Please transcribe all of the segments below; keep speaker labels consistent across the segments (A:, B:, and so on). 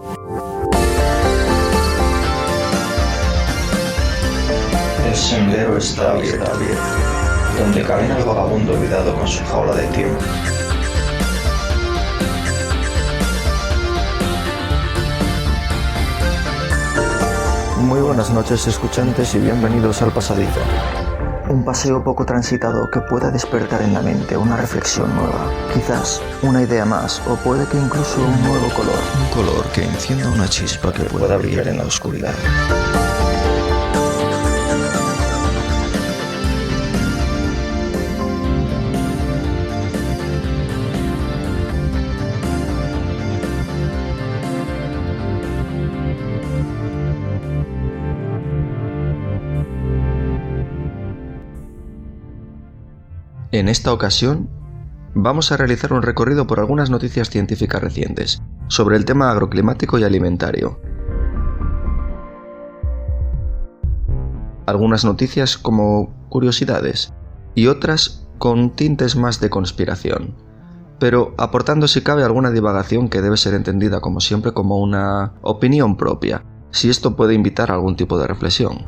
A: El sendero está abierto, donde camina el vagabundo olvidado con su jaula de tiempo.
B: Muy buenas noches, escuchantes, y bienvenidos al Pasadizo. Un paseo poco transitado que pueda despertar en la mente una reflexión nueva, quizás una idea más, o puede que incluso un nuevo color.
A: Un color que encienda una chispa que pueda brillar en la oscuridad. En esta ocasión, vamos a realizar un recorrido por algunas noticias científicas recientes sobre el tema agroclimático y alimentario. Algunas noticias como curiosidades y otras con tintes más de conspiración, pero aportando si cabe alguna divagación que debe ser entendida como siempre como una opinión propia, si esto puede invitar a algún tipo de reflexión.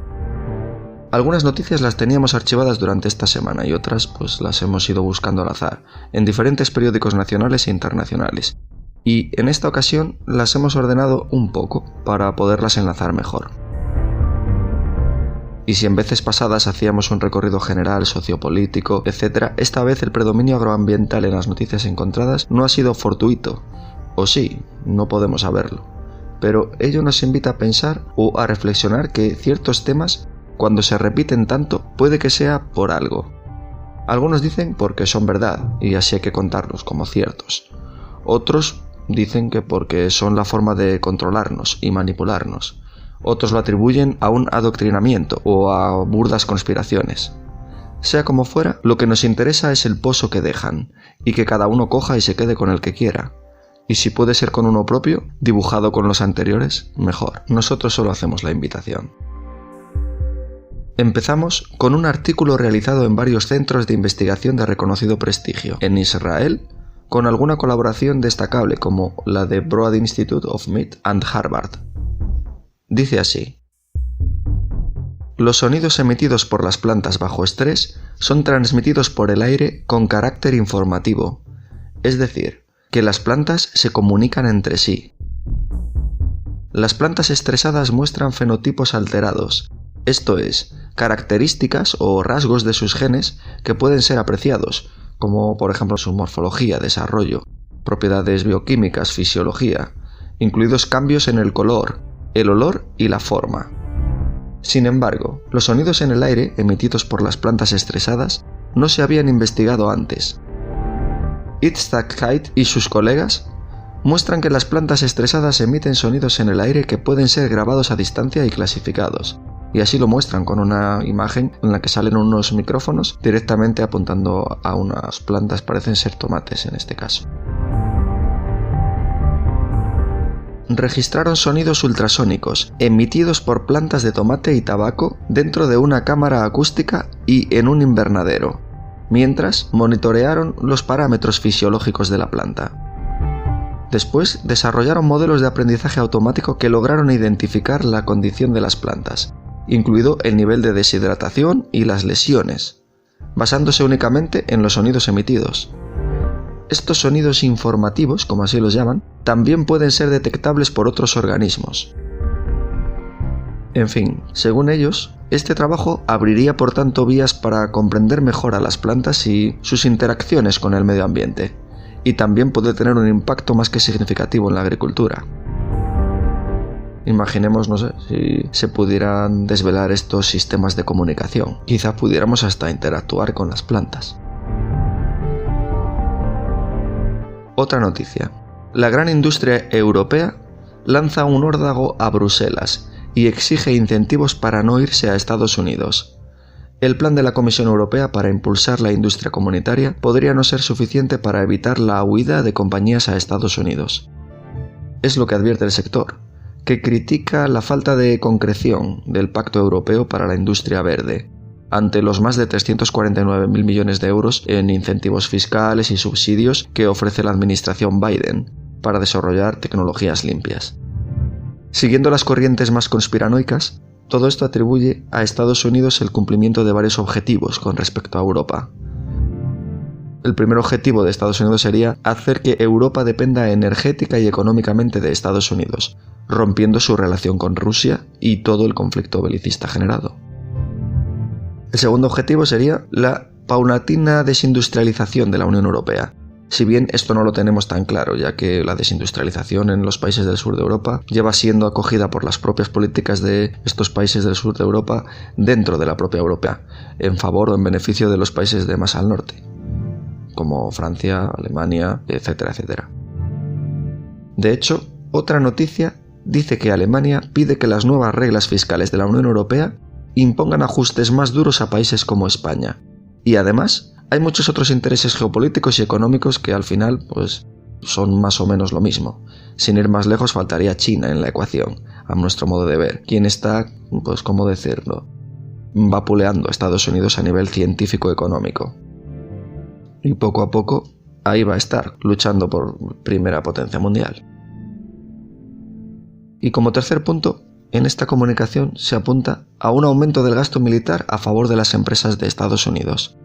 A: Algunas noticias las teníamos archivadas durante esta semana y otras pues las hemos ido buscando al azar, en diferentes periódicos nacionales e internacionales. Y en esta ocasión las hemos ordenado un poco para poderlas enlazar mejor. Y si en veces pasadas hacíamos un recorrido general, sociopolítico, etc., esta vez el predominio agroambiental en las noticias encontradas no ha sido fortuito. O sí, no podemos saberlo. Pero ello nos invita a pensar o a reflexionar que ciertos temas, cuando se repiten tanto, puede que sea por algo. Algunos dicen porque son verdad, y así hay que contarlos como ciertos. Otros dicen que porque son la forma de controlarnos y manipularnos. Otros lo atribuyen a un adoctrinamiento o a burdas conspiraciones. Sea como fuera, lo que nos interesa es el pozo que dejan, y que cada uno coja y se quede con el que quiera. Y si puede ser con uno propio, dibujado con los anteriores, mejor. Nosotros solo hacemos la invitación. Empezamos con un artículo realizado en varios centros de investigación de reconocido prestigio en Israel, con alguna colaboración destacable como la de Broad Institute of Meat and Harvard. Dice así: los sonidos emitidos por las plantas bajo estrés son transmitidos por el aire con carácter informativo, es decir, que las plantas se comunican entre sí. Las plantas estresadas muestran fenotipos alterados, esto es, características o rasgos de sus genes que pueden ser apreciados, como por ejemplo su morfología, desarrollo, propiedades bioquímicas, fisiología, incluidos cambios en el color, el olor y la forma. Sin embargo, los sonidos en el aire emitidos por las plantas estresadas no se habían investigado antes. Itzhak Haidt y sus colegas muestran que las plantas estresadas emiten sonidos en el aire que pueden ser grabados a distancia y clasificados. Y así lo muestran con una imagen en la que salen unos micrófonos directamente apuntando a unas plantas, parecen ser tomates en este caso. Registraron sonidos ultrasónicos emitidos por plantas de tomate y tabaco dentro de una cámara acústica y en un invernadero, mientras monitorearon los parámetros fisiológicos de la planta. Después desarrollaron modelos de aprendizaje automático que lograron identificar la condición de las plantas, incluido el nivel de deshidratación y las lesiones, basándose únicamente en los sonidos emitidos. Estos sonidos informativos, como así los llaman, también pueden ser detectables por otros organismos. En fin, según ellos, este trabajo abriría por tanto vías para comprender mejor a las plantas y sus interacciones con el medio ambiente, y también puede tener un impacto más que significativo en la agricultura. Imaginemos, no sé, si se pudieran desvelar estos sistemas de comunicación. Quizá pudiéramos hasta interactuar con las plantas. Otra noticia. La gran industria europea lanza un órdago a Bruselas y exige incentivos para no irse a Estados Unidos. El plan de la Comisión Europea para impulsar la industria comunitaria podría no ser suficiente para evitar la huida de compañías a Estados Unidos. Es lo que advierte el sector, que critica la falta de concreción del Pacto Europeo para la Industria Verde, ante los más de 349.000 millones de euros en incentivos fiscales y subsidios que ofrece la administración Biden para desarrollar tecnologías limpias. Siguiendo las corrientes más conspiranoicas, todo esto atribuye a Estados Unidos el cumplimiento de varios objetivos con respecto a Europa. El primer objetivo de Estados Unidos sería hacer que Europa dependa energética y económicamente de Estados Unidos, rompiendo su relación con Rusia y todo el conflicto belicista generado. El segundo objetivo sería la paulatina desindustrialización de la Unión Europea. Si bien esto no lo tenemos tan claro, ya que la desindustrialización en los países del sur de Europa lleva siendo acogida por las propias políticas de estos países del sur de Europa dentro de la propia Europea, en favor o en beneficio de los países de más al norte, como Francia, Alemania, etcétera, etcétera. De hecho, otra noticia dice que Alemania pide que las nuevas reglas fiscales de la Unión Europea impongan ajustes más duros a países como España, y además hay muchos otros intereses geopolíticos y económicos que al final pues son más o menos lo mismo. Sin ir más lejos faltaría China en la ecuación, a nuestro modo de ver, quien está, pues cómo decirlo, vapuleando a Estados Unidos a nivel científico-económico. Y poco a poco ahí va a estar, luchando por primera potencia mundial. Y como tercer punto, en esta comunicación se apunta a un aumento del gasto militar a favor de las empresas de Estados Unidos.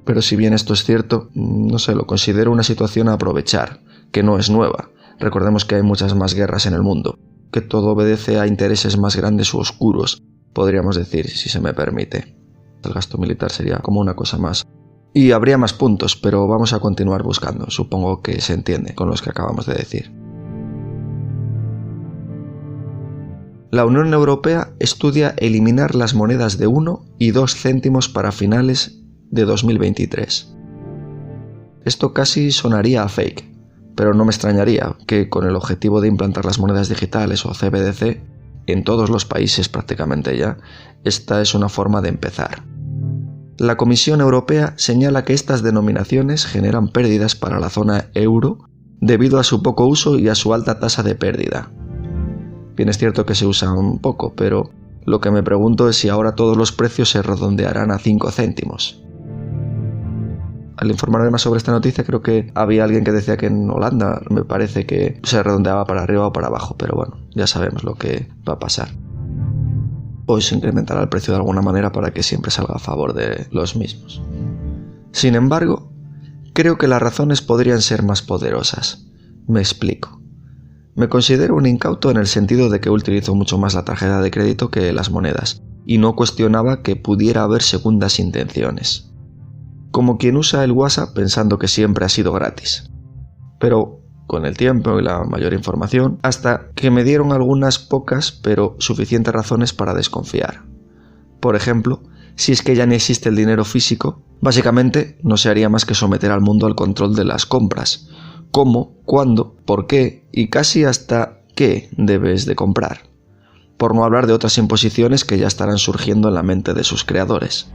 A: Pero si bien esto es cierto, no sé, lo considero una situación a aprovechar, que no es nueva. Recordemos que hay muchas más guerras en el mundo, que todo obedece a intereses más grandes u oscuros, podríamos decir, si se me permite. El gasto militar sería como una cosa más. Y habría más puntos, pero vamos a continuar buscando, supongo que se entiende con los que acabamos de decir. La Unión Europea estudia eliminar las monedas de 1 y 2 céntimos para finales de 2023. Esto casi sonaría a fake, pero no me extrañaría que con el objetivo de implantar las monedas digitales o CBDC en todos los países prácticamente ya, esta es una forma de empezar. La Comisión Europea señala que estas denominaciones generan pérdidas para la zona euro debido a su poco uso y a su alta tasa de pérdida. Bien, es cierto que se usan poco, pero lo que me pregunto es si ahora todos los precios se redondearán a 5 céntimos. Al informarme más sobre esta noticia, creo que había alguien que decía que en Holanda me parece que se redondeaba para arriba o para abajo, pero bueno, ya sabemos lo que va a pasar. Hoy se incrementará el precio de alguna manera para que siempre salga a favor de los mismos. Sin embargo, creo que las razones podrían ser más poderosas. Me explico. Me considero un incauto en el sentido de que utilizo mucho más la tarjeta de crédito que las monedas, y no cuestionaba que pudiera haber segundas intenciones. Como quien usa el WhatsApp pensando que siempre ha sido gratis. Pero con el tiempo y la mayor información, hasta que me dieron algunas pocas pero suficientes razones para desconfiar. Por ejemplo, si es que ya no existe el dinero físico, básicamente no se haría más que someter al mundo al control de las compras. Cómo, cuándo, por qué y casi hasta qué debes de comprar. Por no hablar de otras imposiciones que ya estarán surgiendo en la mente de sus creadores.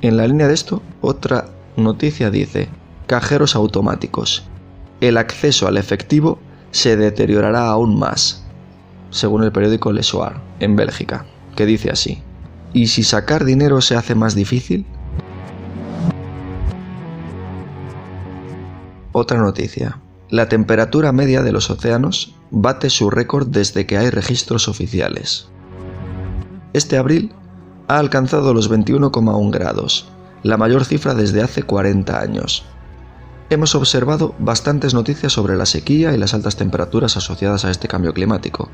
A: En la línea de esto, otra noticia dice: cajeros automáticos. El acceso al efectivo se deteriorará aún más, según el periódico Le Soir, en Bélgica, que dice así: ¿y si sacar dinero se hace más difícil? Otra noticia. La temperatura media de los océanos bate su récord desde que hay registros oficiales. Este abril ha alcanzado los 21,1 grados, la mayor cifra desde hace 40 años. Hemos observado bastantes noticias sobre la sequía y las altas temperaturas asociadas a este cambio climático,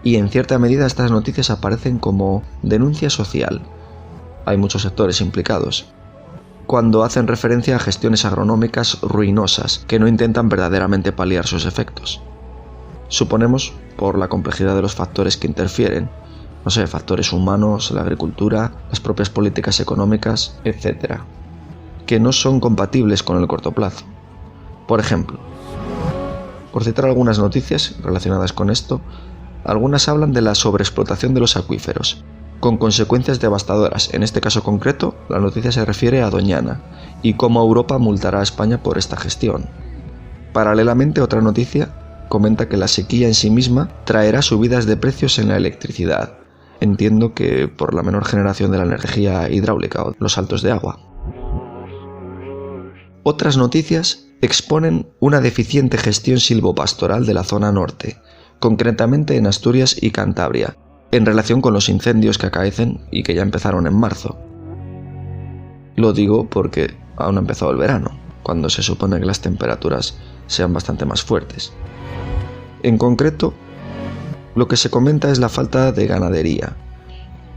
A: y en cierta medida estas noticias aparecen como denuncia social. Hay muchos sectores implicados, cuando hacen referencia a gestiones agronómicas ruinosas que no intentan verdaderamente paliar sus efectos. Suponemos por la complejidad de los factores que interfieren, no sé, factores humanos, la agricultura, las propias políticas económicas, etc., que no son compatibles con el corto plazo. Por ejemplo, por citar algunas noticias relacionadas con esto, algunas hablan de la sobreexplotación de los acuíferos, con consecuencias devastadoras. En este caso concreto, la noticia se refiere a Doñana, y cómo Europa multará a España por esta gestión. Paralelamente, otra noticia comenta que la sequía en sí misma traerá subidas de precios en la electricidad. Entiendo que por la menor generación de la energía hidráulica o los saltos de agua. Otras noticias exponen una deficiente gestión silvopastoral de la zona norte, concretamente en Asturias y Cantabria, en relación con los incendios que acaecen y que ya empezaron en marzo. Lo digo porque aún no ha empezado el verano, cuando se supone que las temperaturas sean bastante más fuertes. En concreto, lo que se comenta es la falta de ganadería.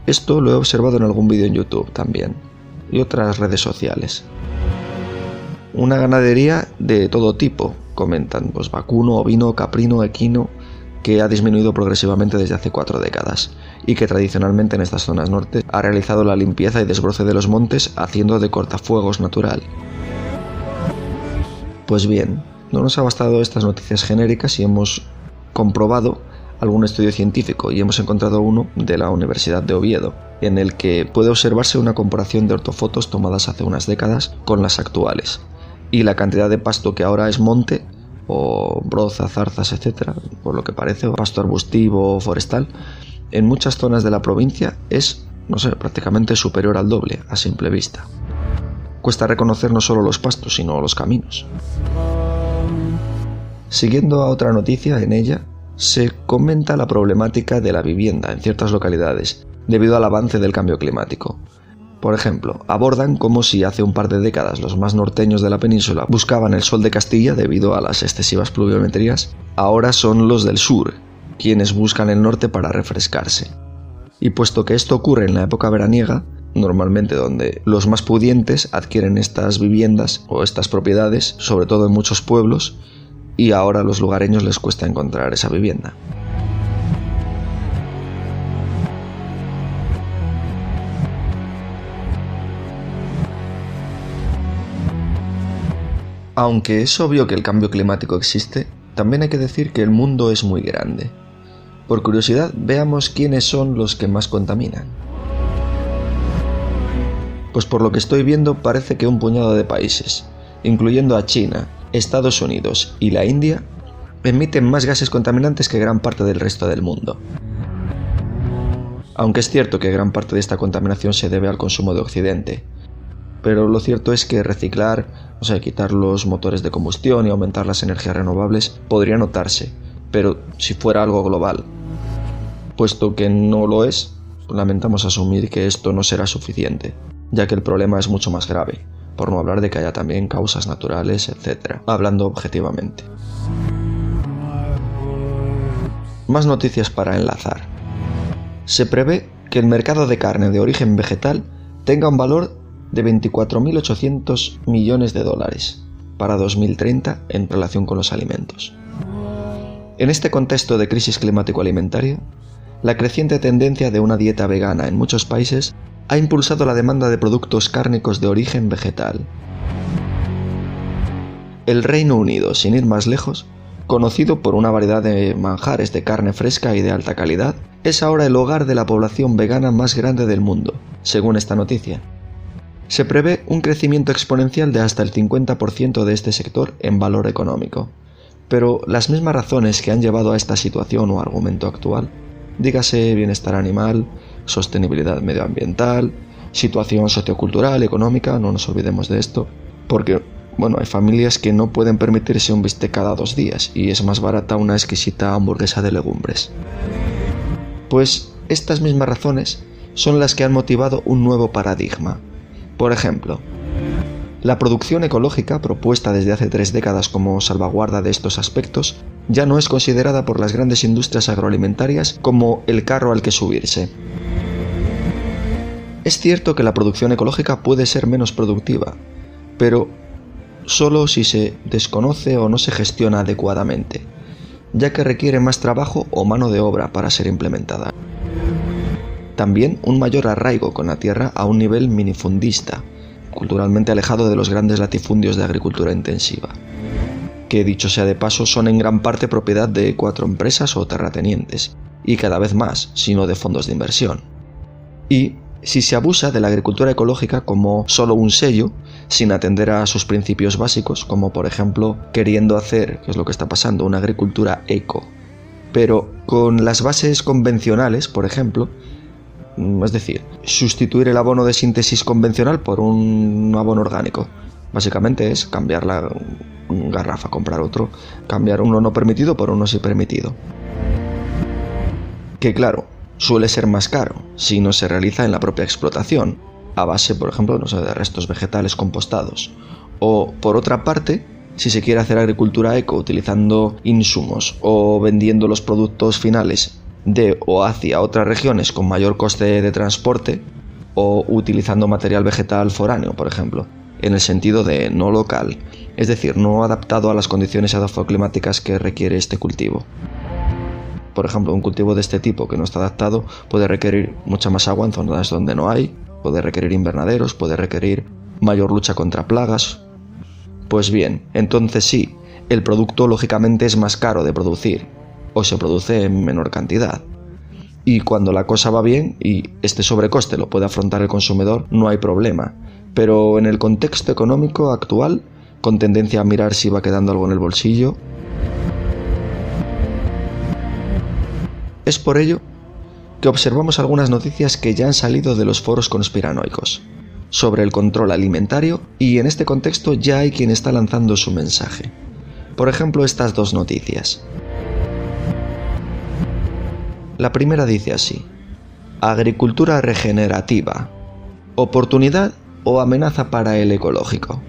A: Esto lo he observado en algún vídeo en YouTube también, y otras redes sociales. Una ganadería de todo tipo, comentan, pues vacuno, ovino, caprino, equino, que ha disminuido progresivamente desde hace 4 décadas, y que tradicionalmente en estas zonas norte ha realizado la limpieza y desbroce de los montes haciendo de cortafuegos natural. Pues bien, no nos ha bastado estas noticias genéricas y hemos comprobado algún estudio científico y hemos encontrado uno de la Universidad de Oviedo, en el que puede observarse una comparación de ortofotos tomadas hace unas décadas con las actuales, y la cantidad de pasto que ahora es monte, o broza, zarzas, etc., por lo que parece, o pasto arbustivo o forestal, en muchas zonas de la provincia es, prácticamente superior al doble a simple vista. Cuesta reconocer no solo los pastos, sino los caminos. Siguiendo a otra noticia, en ella se comenta la problemática de la vivienda en ciertas localidades debido al avance del cambio climático. Por ejemplo, abordan como si hace un par de décadas los más norteños de la península buscaban el sol de Castilla debido a las excesivas pluviometrías, ahora son los del sur quienes buscan el norte para refrescarse. Y puesto que esto ocurre en la época veraniega, normalmente donde los más pudientes adquieren estas viviendas o estas propiedades, sobre todo en muchos pueblos, y ahora a los lugareños les cuesta encontrar esa vivienda. Aunque es obvio que el cambio climático existe, también hay que decir que el mundo es muy grande. Por curiosidad, veamos quiénes son los que más contaminan. Pues por lo que estoy viendo parece que un puñado de países, incluyendo a China, Estados Unidos y la India, emiten más gases contaminantes que gran parte del resto del mundo. Aunque es cierto que gran parte de esta contaminación se debe al consumo de Occidente, pero lo cierto es que reciclar, quitar los motores de combustión y aumentar las energías renovables podría notarse, pero si fuera algo global. Puesto que no lo es, lamentamos asumir que esto no será suficiente, ya que el problema es mucho más grave, por no hablar de que haya también causas naturales, etc., hablando objetivamente. Más noticias para enlazar. Se prevé que el mercado de carne de origen vegetal tenga un valor de 24.800 millones de dólares para 2030 en relación con los alimentos. En este contexto de crisis climático-alimentaria, la creciente tendencia de una dieta vegana en muchos países ha impulsado la demanda de productos cárnicos de origen vegetal. El Reino Unido, sin ir más lejos, conocido por una variedad de manjares de carne fresca y de alta calidad, es ahora el hogar de la población vegana más grande del mundo, según esta noticia. Se prevé un crecimiento exponencial de hasta el 50% de este sector en valor económico, pero las mismas razones que han llevado a esta situación o argumento actual, dígase bienestar animal, sostenibilidad medioambiental, situación sociocultural, económica, no nos olvidemos de esto, porque hay familias que no pueden permitirse un bistec cada 2 días y es más barata una exquisita hamburguesa de legumbres. Pues estas mismas razones son las que han motivado un nuevo paradigma. Por ejemplo, la producción ecológica, propuesta desde hace 3 décadas como salvaguarda de estos aspectos, ya no es considerada por las grandes industrias agroalimentarias como el carro al que subirse. Es cierto que la producción ecológica puede ser menos productiva, pero solo si se desconoce o no se gestiona adecuadamente, ya que requiere más trabajo o mano de obra para ser implementada. También un mayor arraigo con la tierra a un nivel minifundista, culturalmente alejado de los grandes latifundios de agricultura intensiva, que dicho sea de paso son en gran parte propiedad de 4 empresas o terratenientes, y cada vez más, sino de fondos de inversión. Y si se abusa de la agricultura ecológica como solo un sello, sin atender a sus principios básicos, como por ejemplo queriendo hacer, que es lo que está pasando, una agricultura eco, pero con las bases convencionales, por ejemplo, es decir, sustituir el abono de síntesis convencional por un abono orgánico. Básicamente es cambiar garrafa, comprar otro, cambiar uno no permitido por uno sí permitido. Que claro, suele ser más caro si no se realiza en la propia explotación, a base, por ejemplo, no sé, de restos vegetales compostados. O, por otra parte, si se quiere hacer agricultura eco utilizando insumos o vendiendo los productos finales de o hacia otras regiones con mayor coste de transporte, o utilizando material vegetal foráneo, por ejemplo, en el sentido de no local, es decir, no adaptado a las condiciones edafoclimáticas que requiere este cultivo. Por ejemplo, un cultivo de este tipo que no está adaptado puede requerir mucha más agua en zonas donde no hay, puede requerir invernaderos, puede requerir mayor lucha contra plagas. Pues bien, entonces sí, el producto lógicamente es más caro de producir, o se produce en menor cantidad. Y cuando la cosa va bien y este sobrecoste lo puede afrontar el consumidor, no hay problema. Pero en el contexto económico actual, con tendencia a mirar si va quedando algo en el bolsillo, es por ello que observamos algunas noticias que ya han salido de los foros conspiranoicos sobre el control alimentario, y en este contexto ya hay quien está lanzando su mensaje. Por ejemplo, estas dos noticias. La primera dice así: agricultura regenerativa, oportunidad o amenaza para el ecológico.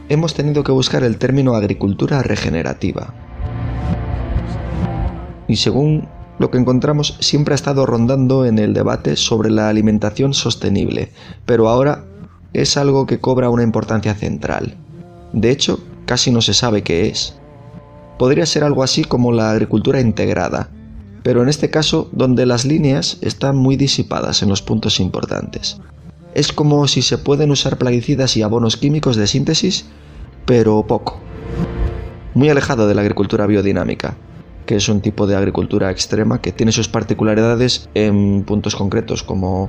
A: Hemos tenido que buscar el término agricultura regenerativa, y según lo que encontramos siempre ha estado rondando en el debate sobre la alimentación sostenible, pero ahora es algo que cobra una importancia central. De hecho, casi no se sabe qué es. Podría ser algo así como la agricultura integrada, pero en este caso donde las líneas están muy disipadas en los puntos importantes. Es como si se pueden usar plaguicidas y abonos químicos de síntesis, pero poco. Muy alejado de la agricultura biodinámica, que es un tipo de agricultura extrema que tiene sus particularidades en puntos concretos, como,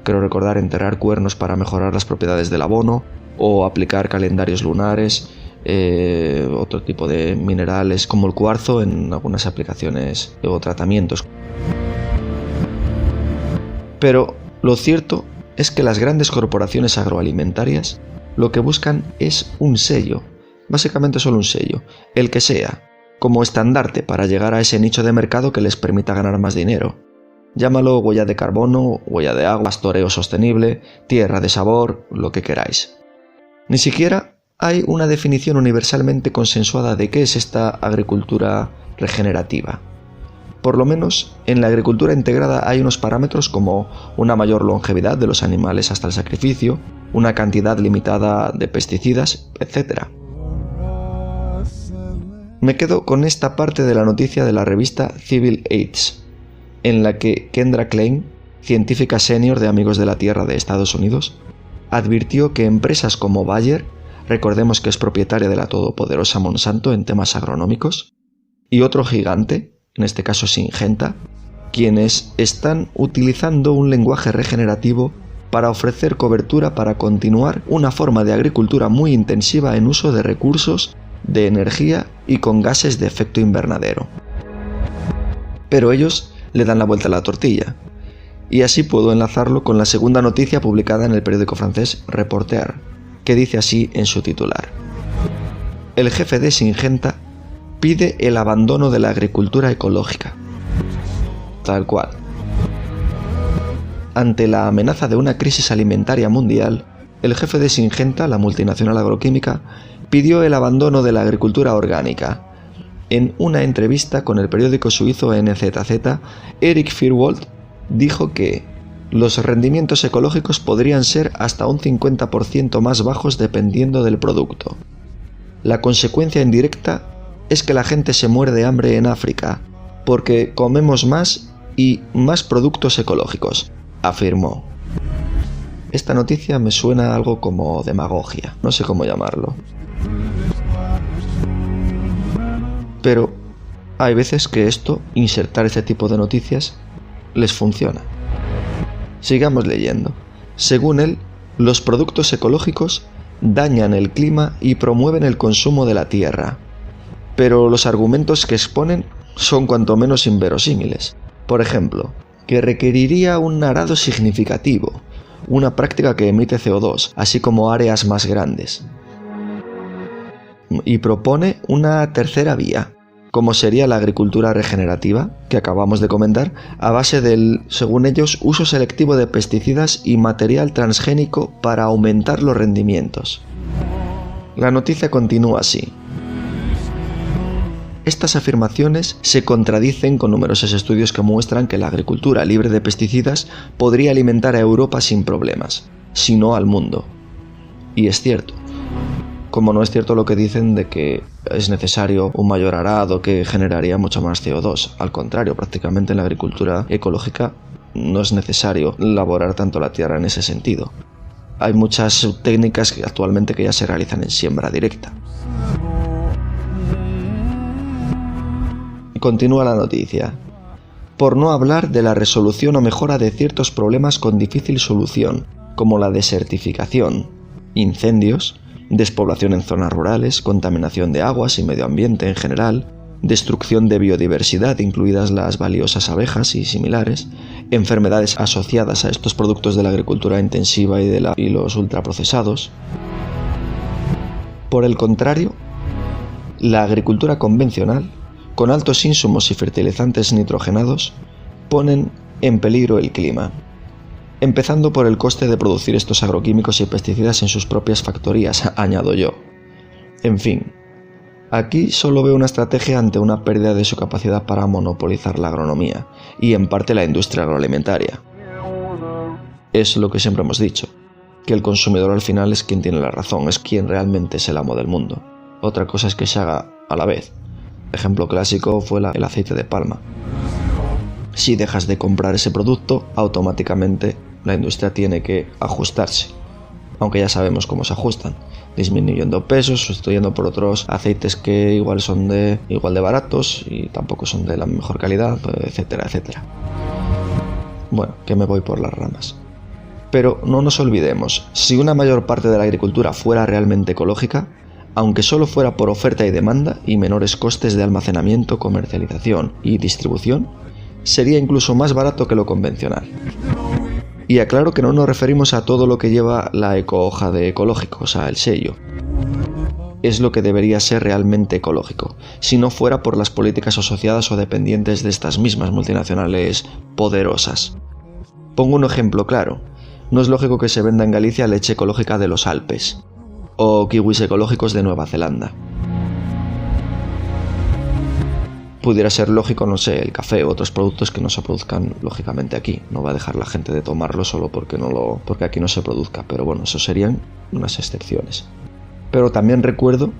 A: creo recordar, enterrar cuernos para mejorar las propiedades del abono, o aplicar calendarios lunares, otro tipo de minerales como el cuarzo en algunas aplicaciones o tratamientos. Pero lo cierto es que las grandes corporaciones agroalimentarias lo que buscan es un sello, básicamente solo un sello, el que sea, como estandarte para llegar a ese nicho de mercado que les permita ganar más dinero. Llámalo huella de carbono, huella de agua, pastoreo sostenible, tierra de sabor, lo que queráis. Ni siquiera hay una definición universalmente consensuada de qué es esta agricultura regenerativa. Por lo menos, en la agricultura integrada hay unos parámetros como una mayor longevidad de los animales hasta el sacrificio, una cantidad limitada de pesticidas, etc. Me quedo con esta parte de la noticia de la revista Civil Aids, en la que Kendra Klein, científica senior de Amigos de la Tierra de Estados Unidos, advirtió que empresas como Bayer, recordemos que es propietaria de la todopoderosa Monsanto en temas agronómicos, y otro gigante, en este caso Syngenta, quienes están utilizando un lenguaje regenerativo para ofrecer cobertura para continuar una forma de agricultura muy intensiva en uso de recursos, de energía y con gases de efecto invernadero. Pero ellos le dan la vuelta a la tortilla, y así puedo enlazarlo con la segunda noticia publicada en el periódico francés Reporter, que dice así en su titular: el jefe de Syngenta pide el abandono de la agricultura ecológica. Tal cual. Ante la amenaza de una crisis alimentaria mundial, el jefe de Syngenta, la multinacional agroquímica, pidió el abandono de la agricultura orgánica. En una entrevista con el periódico suizo NZZ, Eric Firwold dijo que los rendimientos ecológicos podrían ser hasta un 50% más bajos dependiendo del producto. La consecuencia indirecta es que la gente se muere de hambre en África, porque comemos más y más productos ecológicos, afirmó. Esta noticia me suena algo como demagogia, no sé cómo llamarlo. Pero hay veces que insertar este tipo de noticias, les funciona. Sigamos leyendo. Según él, los productos ecológicos dañan el clima y promueven el consumo de la tierra. Pero los argumentos que exponen son cuanto menos inverosímiles. Por ejemplo, que requeriría un arado significativo, una práctica que emite CO2, así como áreas más grandes. y propone una tercera vía, como sería la agricultura regenerativa, que acabamos de comentar, a base del, según ellos, uso selectivo de pesticidas y material transgénico para aumentar los rendimientos. La noticia continúa así. Estas afirmaciones se contradicen con numerosos estudios que muestran que la agricultura libre de pesticidas podría alimentar a Europa sin problemas, si no al mundo. Y es cierto. Como no es cierto lo que dicen de que es necesario un mayor arado que generaría mucho más CO2. Al contrario, prácticamente en la agricultura ecológica no es necesario laborar tanto la tierra en ese sentido. Hay muchas técnicas actualmente que ya se realizan en siembra directa. Continúa la noticia. Por no hablar de la resolución o mejora de ciertos problemas con difícil solución, como la desertificación, incendios, despoblación en zonas rurales, contaminación de aguas y medio ambiente en general, destrucción de biodiversidad, incluidas las valiosas abejas y similares, enfermedades asociadas a estos productos de la agricultura intensiva y los ultraprocesados. Por el contrario, la agricultura convencional, con altos insumos y fertilizantes nitrogenados, ponen en peligro el clima. Empezando por el coste de producir estos agroquímicos y pesticidas en sus propias factorías, añado yo. En fin, aquí solo veo una estrategia ante una pérdida de su capacidad para monopolizar la agronomía, y en parte la industria agroalimentaria. Es lo que siempre hemos dicho, que el consumidor al final es quien tiene la razón, es quien realmente es el amo del mundo. Otra cosa es que se haga a la vez. Ejemplo clásico fue el aceite de palma. Si dejas de comprar ese producto, automáticamente la industria tiene que ajustarse, aunque ya sabemos cómo se ajustan, disminuyendo pesos, sustituyendo por otros aceites que igual son igual de baratos y tampoco son de la mejor calidad, etcétera, etcétera. Bueno, que me voy por las ramas. Pero no nos olvidemos, si una mayor parte de la agricultura fuera realmente ecológica, aunque solo fuera por oferta y demanda y menores costes de almacenamiento, comercialización y distribución, sería incluso más barato que lo convencional. Y aclaro que no nos referimos a todo lo que lleva la eco-hoja de ecológico, o sea, el sello. Es lo que debería ser realmente ecológico, si no fuera por las políticas asociadas o dependientes de estas mismas multinacionales poderosas. Pongo un ejemplo claro. No es lógico que se venda en Galicia leche ecológica de los Alpes, o kiwis ecológicos de Nueva Zelanda. Pudiera ser lógico, no sé, el café u otros productos que no se produzcan lógicamente aquí. No va a dejar la gente de tomarlo solo porque aquí no se produzca, pero bueno, eso serían unas excepciones. Pero también recuerdo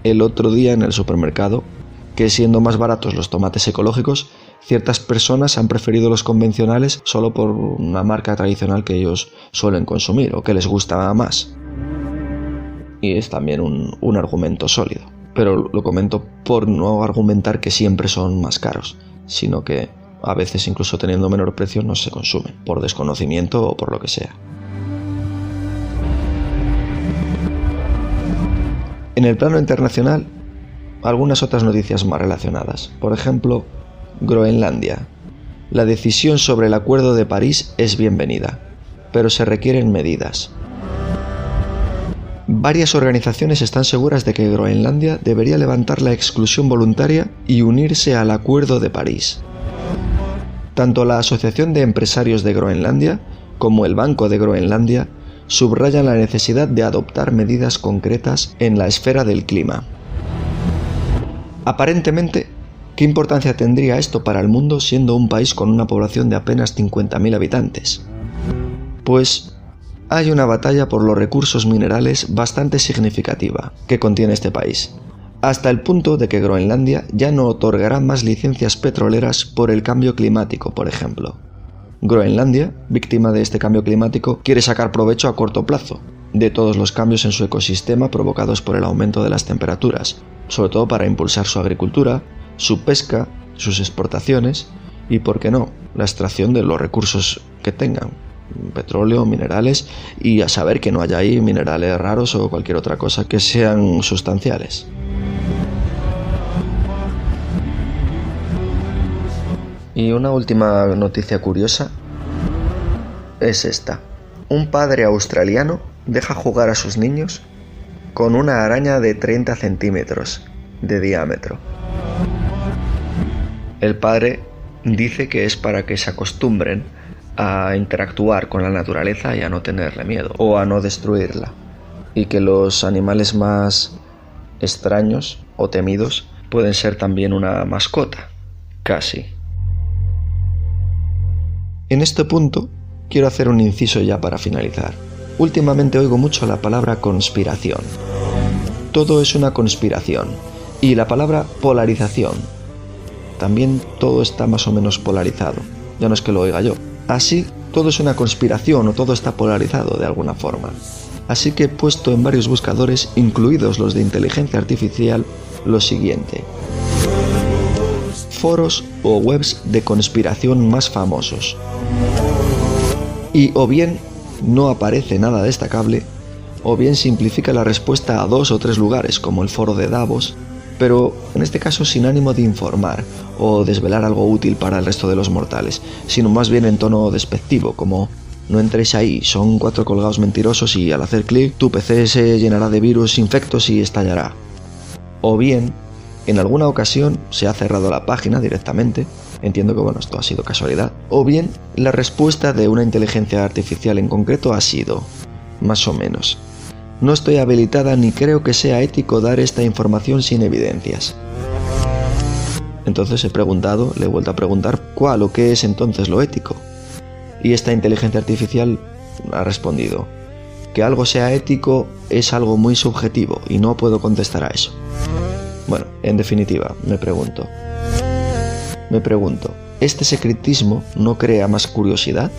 A: el otro día en el supermercado que, siendo más baratos los tomates ecológicos, ciertas personas han preferido los convencionales solo por una marca tradicional que ellos suelen consumir o que les gusta más. Y es también un argumento sólido. Pero lo comento por no argumentar que siempre son más caros, sino que a veces, incluso teniendo menor precio, no se consumen, por desconocimiento o por lo que sea. En el plano internacional, algunas otras noticias más relacionadas. Por ejemplo, Groenlandia. La decisión sobre el Acuerdo de París es bienvenida, pero se requieren medidas. Varias organizaciones están seguras de que Groenlandia debería levantar la exclusión voluntaria y unirse al Acuerdo de París. Tanto la Asociación de Empresarios de Groenlandia como el Banco de Groenlandia subrayan la necesidad de adoptar medidas concretas en la esfera del clima. Aparentemente, ¿qué importancia tendría esto para el mundo siendo un país con una población de apenas 50.000 habitantes? Pues hay una batalla por los recursos minerales bastante significativa que contiene este país, hasta el punto de que Groenlandia ya no otorgará más licencias petroleras por el cambio climático, por ejemplo. Groenlandia, víctima de este cambio climático, quiere sacar provecho a corto plazo de todos los cambios en su ecosistema provocados por el aumento de las temperaturas, sobre todo para impulsar su agricultura, su pesca, sus exportaciones y, por qué no, la extracción de los recursos que tengan. Petróleo, minerales, y a saber que no haya ahí minerales raros o cualquier otra cosa que sean sustanciales. Y una última noticia curiosa es esta. Un padre australiano deja jugar a sus niños con una araña de 30 centímetros de diámetro. El padre dice que es para que se acostumbren a interactuar con la naturaleza y a no tenerle miedo o a no destruirla, y que los animales más extraños o temidos pueden ser también una mascota, casi. En este punto quiero hacer un inciso ya para finalizar. Últimamente oigo mucho la palabra conspiración. Todo es una conspiración. Y la palabra polarización. También todo está más o menos polarizado. Ya no es que lo oiga yo. Así, todo es una conspiración o todo está polarizado de alguna forma. Así que he puesto en varios buscadores, incluidos los de inteligencia artificial, lo siguiente: foros o webs de conspiración más famosos. Y o bien no aparece nada destacable, o bien simplifica la respuesta a 2 o 3 lugares, como el foro de Davos, pero en este caso sin ánimo de informar o desvelar algo útil para el resto de los mortales, sino más bien en tono despectivo, como: no entréis ahí, son 4 colgados mentirosos y al hacer clic tu PC se llenará de virus infectos y estallará. O bien, en alguna ocasión se ha cerrado la página directamente, entiendo que esto ha sido casualidad, o bien la respuesta de una inteligencia artificial en concreto ha sido: más o menos, no estoy habilitada ni creo que sea ético dar esta información sin evidencias. Entonces le he vuelto a preguntar cuál o qué es entonces lo ético. Y esta inteligencia artificial ha respondido: que algo sea ético es algo muy subjetivo y no puedo contestar a eso. Bueno, en definitiva, me pregunto, ¿este secretismo no crea más curiosidad?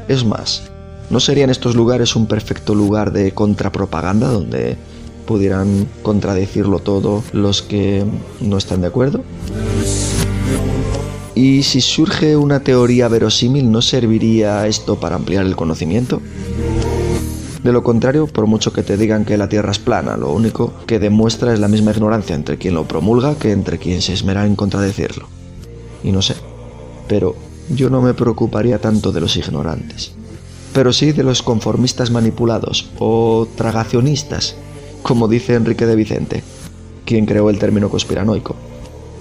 A: Es más, ¿no serían estos lugares un perfecto lugar de contrapropaganda donde pudieran contradecirlo todo los que no están de acuerdo? ¿Y si surge una teoría verosímil, no serviría esto para ampliar el conocimiento? De lo contrario, por mucho que te digan que la Tierra es plana, lo único que demuestra es la misma ignorancia entre quien lo promulga que entre quien se esmera en contradecirlo. Y no sé, pero yo no me preocuparía tanto de los ignorantes, pero sí de los conformistas manipulados o tragacionistas, como dice Enrique de Vicente, quien creó el término conspiranoico.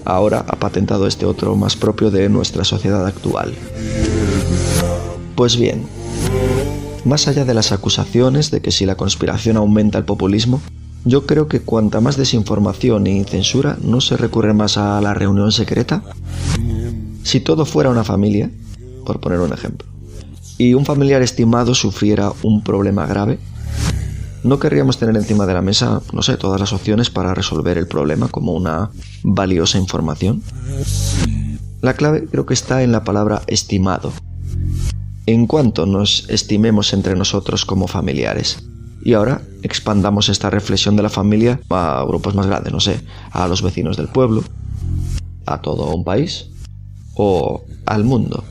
A: Ahora ha patentado este otro más propio de nuestra sociedad actual. Pues bien, más allá de las acusaciones de que si la conspiración aumenta el populismo, yo creo que cuanta más desinformación y censura, ¿no se recurre más a la reunión secreta? Si todo fuera una familia, por poner un ejemplo, y un familiar estimado sufriera un problema grave, ¿no querríamos tener encima de la mesa, no sé, todas las opciones para resolver el problema como una valiosa información? La clave creo que está en la palabra estimado. En cuanto nos estimemos entre nosotros como familiares. Y ahora expandamos esta reflexión de la familia a grupos más grandes, no sé, a los vecinos del pueblo, a todo un país o al mundo.